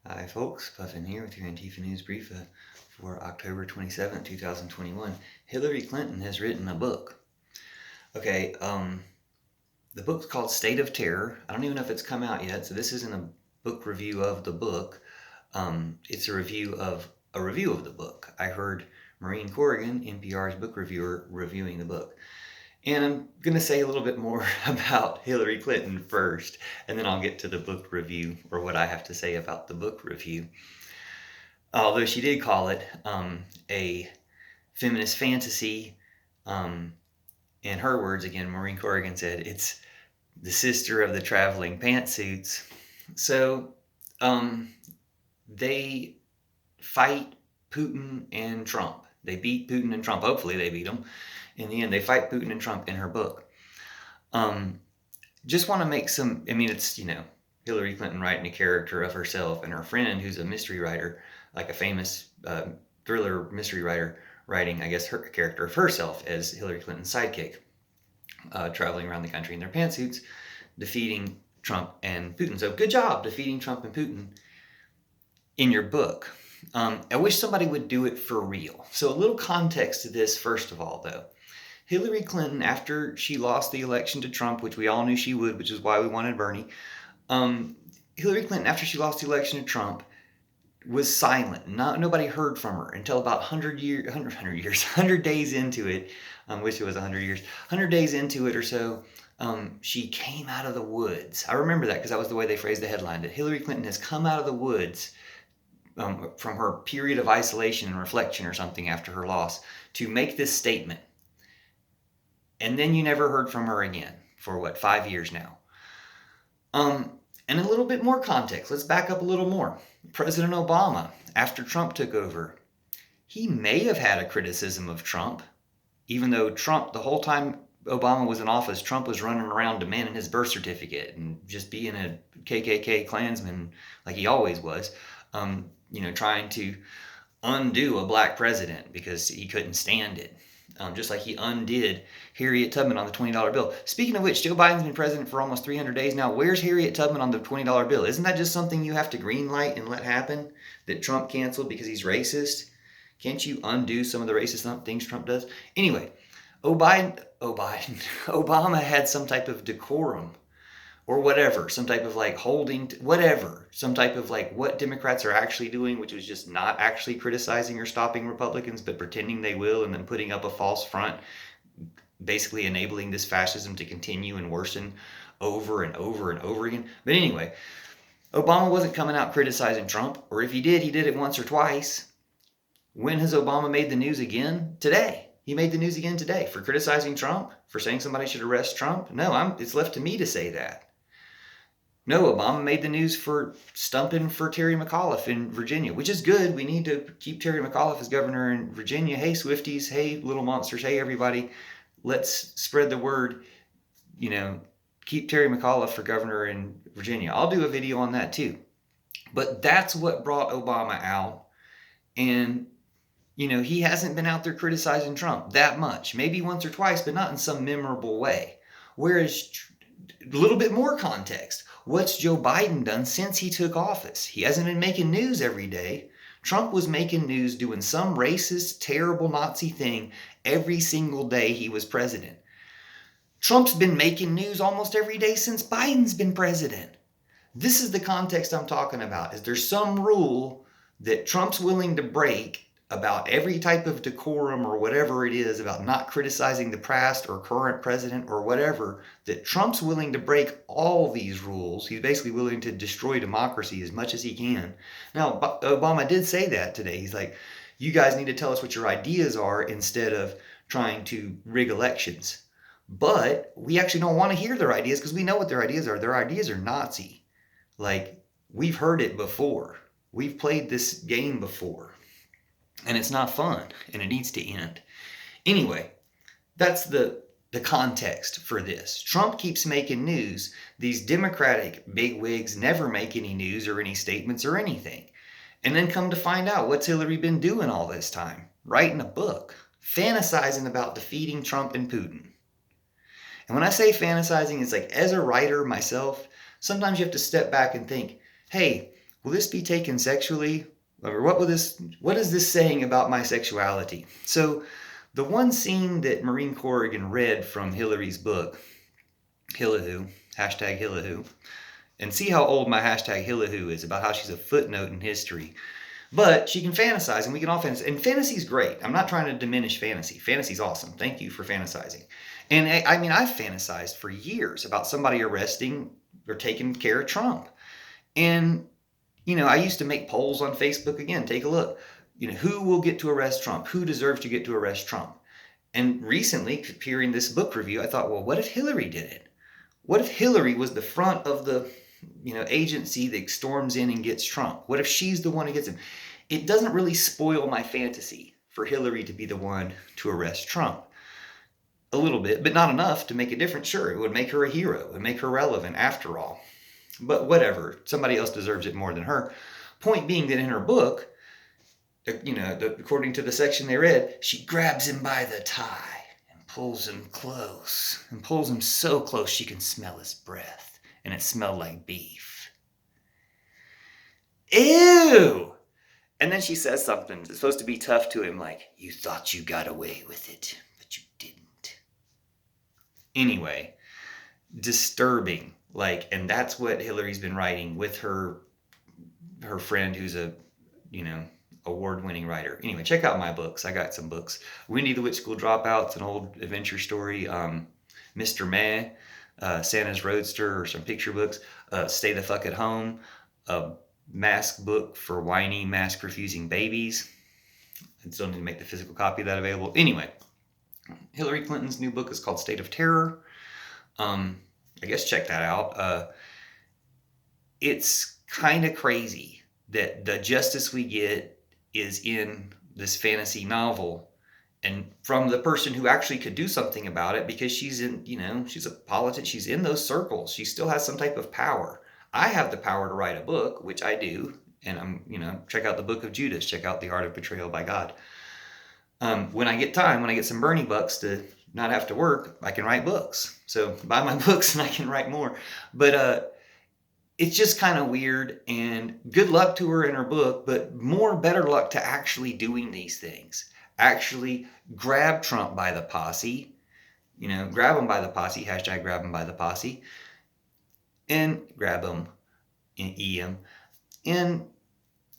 Hi folks, Puffin here with your Antifa News Briefa for October 27th, 2021. Hillary Clinton has written a book. Okay, the book's called State of Terror. I don't even know if it's come out yet, so this isn't a book review of the book. It's a review of the book. I heard Maureen Corrigan, NPR's book reviewer, reviewing the book. And I'm going to say a little bit more about Hillary Clinton first, and then I'll get to the book review, or what I have to say about the book review. Although she did call it a feminist fantasy. In her words, again, Maureen Corrigan said, it's the sister of the traveling pantsuits. So they fight Putin and Trump. They beat Putin and Trump. Hopefully they beat them. In the end, they fight Putin and Trump in her book. Just want to make some, it's, Hillary Clinton writing a character of herself and her friend who's a mystery writer, like a famous thriller mystery writer, writing, I guess, her character of herself as Hillary Clinton's sidekick, traveling around the country in their pantsuits, defeating Trump and Putin. So good job defeating Trump and Putin in your book. I wish somebody would do it for real. So a little context to this, first of all, though. Hillary Clinton, after she lost the election to Trump, which we all knew she would, which is why we wanted Bernie, Hillary Clinton, after she lost the election to Trump, was silent. Nobody heard from her until about 100 days into it. I wish it was 100 years. 100 days into it or so, she came out of the woods. I remember that because that was the way they phrased the headline, that Hillary Clinton has come out of the woods from her period of isolation and reflection or something after her loss to make this statement. And then you never heard from her again for 5 years now. And a little bit more context. Let's back up a little more. President Obama, after Trump took over, he may have had a criticism of Trump, even though Trump, the whole time Obama was in office, Trump was running around demanding his birth certificate and just being a KKK Klansman like he always was, trying to undo a black president because he couldn't stand it. Just like he undid Harriet Tubman on the $20 bill. Speaking of which, Joe Biden's been president for almost 300 days now. Where's Harriet Tubman on the $20 bill? Isn't that just something you have to green light and let happen that Trump canceled because he's racist? Can't you undo some of the racist things Trump does? Anyway, Obama had some type of decorum or whatever, some type of some type of what Democrats are actually doing, which was just not actually criticizing or stopping Republicans, but pretending they will and then putting up a false front, basically enabling this fascism to continue and worsen over and over and over again. But anyway, Obama wasn't coming out criticizing Trump, or if he did it once or twice. When has Obama made the news again? Today. He made the news again today for criticizing Trump, for saying somebody should arrest Trump. No, it's left to me to say that. No, Obama made the news for stumping for Terry McAuliffe in Virginia, which is good. We need to keep Terry McAuliffe as governor in Virginia. Hey, Swifties. Hey, little monsters. Hey, everybody. Let's spread the word. Keep Terry McAuliffe for governor in Virginia. I'll do a video on that too. But that's what brought Obama out. And, he hasn't been out there criticizing Trump that much. Maybe once or twice, but not in some memorable way. Whereas, a little bit more context. What's Joe Biden done since he took office? He hasn't been making news every day. Trump was making news doing some racist, terrible Nazi thing every single day he was president. Trump's been making news almost every day since Biden's been president. This is the context I'm talking about. Is there's some rule that Trump's willing to break about every type of decorum or whatever it is about not criticizing the past or current president or whatever, that Trump's willing to break all these rules. He's basically willing to destroy democracy as much as he can. Now, Obama did say that today. He's like, you guys need to tell us what your ideas are instead of trying to rig elections. But we actually don't want to hear their ideas because we know what their ideas are. Their ideas are Nazi. We've heard it before. We've played this game before. And it's not fun, and it needs to end. Anyway, that's the context for this. Trump keeps making news. These Democratic bigwigs never make any news or any statements or anything. And then come to find out, what's Hillary been doing all this time? Writing a book, fantasizing about defeating Trump and Putin. And when I say fantasizing, it's like, as a writer myself, sometimes you have to step back and think, hey, Will this be taken sexually? Or what is this saying about my sexuality? So the one scene that Maureen Corrigan read from Hillary's book, Hillahoo, hashtag Hillahoo, and see how old my hashtag Hillahoo is, about how she's a footnote in history. But she can fantasize, and we can all fantasize. And fantasy's great. I'm not trying to diminish fantasy. Fantasy's awesome. Thank you for fantasizing. And I mean, I've fantasized for years about somebody arresting or taking care of Trump. And, you know, I used to make polls on Facebook. Again, take a look. You know, who will get to arrest Trump? Who deserves to get to arrest Trump? And recently, hearing this book review, I thought, well, what if Hillary did it? What if Hillary was the front of the, you know, agency that storms in and gets Trump? What if she's the one who gets him? It doesn't really spoil my fantasy for Hillary to be the one to arrest Trump. A little bit, but not enough to make a difference. Sure, it would make her a hero. It would make her relevant after all. But whatever, somebody else deserves it more than her. Point being that in her book, you know, according to the section they read, she grabs him by the tie and pulls him close, and pulls him so close she can smell his breath, and it smelled like beef. Ew! And then she says something that's supposed to be tough to him, like, you thought you got away with it, but you didn't. Anyway, disturbing. Like, and that's what Hillary's been writing with her friend who's a, you know, award-winning writer. Anyway, check out my books. I got some books. Wendy the Witch School Dropout's an old adventure story. Mr. Meh, Santa's Roadster, or some picture books. Stay the Fuck at Home, a mask book for whiny, mask-refusing babies. I still need to make the physical copy of that available. Anyway, Hillary Clinton's new book is called State of Terror. I guess check that out. It's kind of crazy that the justice we get is in this fantasy novel, and from the person who actually could do something about it, because she's in, you know, she's a politician, she's in those circles, she still has some type of power. I have the power to write a book, which I do, and I'm, you know, check out the Book of Judas, check out The Art of Betrayal by God. When I get time, when I get some Bernie bucks to not have to work, I can write books. So buy my books and I can write more. But it's just kind of weird, and good luck to her in her book, but better luck to actually doing these things. Actually grab Trump by the posse, you know, grab him by the posse, hashtag grab him by the posse, and grab him and EM. And,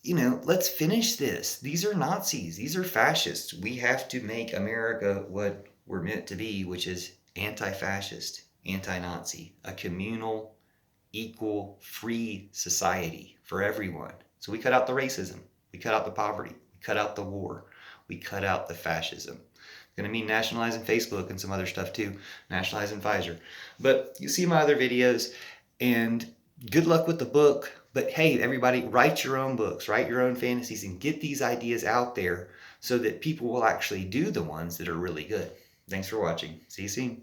you know, let's finish this. These are Nazis. These are fascists. We have to make America what we're meant to be, which is anti-fascist, anti-Nazi, a communal, equal, free society for everyone. So we cut out the racism. We cut out the poverty. We cut out the war. We cut out the fascism. It's going to mean nationalizing Facebook and some other stuff too. Nationalizing Pfizer. But you see my other videos, and good luck with the book. But hey, everybody, write your own books, write your own fantasies, and get these ideas out there so that people will actually do the ones that are really good. Thanks for watching. See you soon.